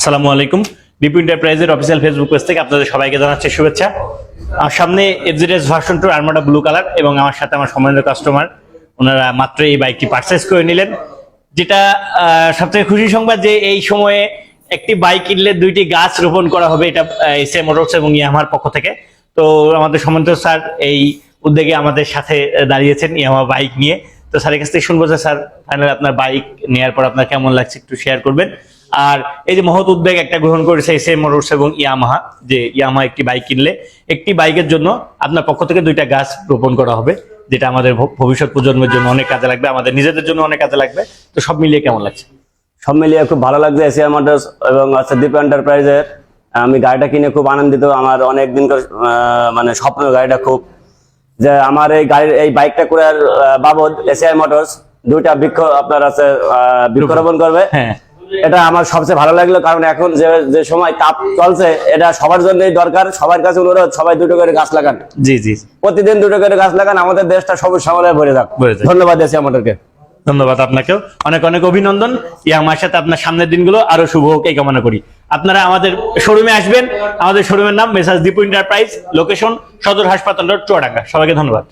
আসসালামু আলাইকুম। দীপু এন্টারপ্রাইজের অফিসিয়াল ফেসবুক পেজ থেকে আপনাদের সবাইকে জানাচ্ছি শুভেচ্ছা। আমার সামনে FZS version 2 Armada blue colour এবং আমার সাথে আমার সম্মানিত কাস্টমার, ওনারা মাত্র এই বাইকটি পারচেজ করে নিলেন। যেটা সবথেকে খুশি সংবাদ যে এই সময়ে একটি বাইক কিনলে দুইটি গাছ রোপণ করা হবে, এটা এসএ মোটরস এবং ইয়ামাহার পক্ষ থেকে। তো আমাদের সম্মানিত স্যার এই উদ্যোগে আমাদের সাথে দাঁড়িয়েছেন ইয়ামাহা বাইক নিয়ে। তো স্যারের কাছ থেকে শুনবো যে স্যার ফাইনালি আপনার বাইক নেওয়ার পর আপনার কেমন লাগছে একটু শেয়ার করবেন। আর এই যে মহৎ উদ্যোগ একটা গ্রহণ করেছে এসএ মোটরস এবং ইয়ামাহা, যে ইয়ামাহা একটি বাইক কিনলে একটি বাইকের জন্য আপনার পক্ষ থেকে দুইটা গাছ রোপণ করা হবে, যেটা আমাদের ভবিষ্যৎ প্রজন্মের জন্য অনেক কাজে লাগবে, আমাদের নিজেদের জন্য অনেক কাজে লাগবে। তো সব মিলিয়ে কেমন লাগছে? সব মিলিয়ে খুব ভালো লাগছে এসিআর মোটরস এবং দীপু এন্টারপ্রাইজের। আমি গাড়িটা কিনে খুব আনন্দিত। আমার অনেক দিন মানে স্বপ্ন গাড়িটা খুব, যে আমার এই গাড়ির এই বাইকটা করে বাবদ এসিআর মোটরস দুইটা বৃক্ষ আপনার আছে বৃক্ষরোপণ করবে। হ্যাঁ, এটা আমার সবচেয়ে ভালো লাগলো, কারণ এখন যে সময় তাপ চলছে এটা সবার জন্যই দরকার। সবার কাছে অনুরোধ, সবাই দুটো করে গাছ লাগান। জি জি, প্রতিদিন দুটো করে গাছ লাগান, আমাদের দেশটা সবুজ শ্যামলে ভরে যাক। ধন্যবাদ এসিআর মোটরকে। ধন্যবাদ আপনাকেও, অনেক অনেক অভিনন্দন। ইয়ামাহার সাথে আপনার সামনের দিনগুলো আরো শুভ হোক এই কামনা করি। আপনারা আমাদের শোরুমে আসবেন। আমাদের শোরুমের নাম মেসার্স দীপু এন্টারপ্রাইজ, লোকেশন সদর হাসপাতাল রোড, চুয়াডাঙ্গা। সবাইকে ধন্যবাদ।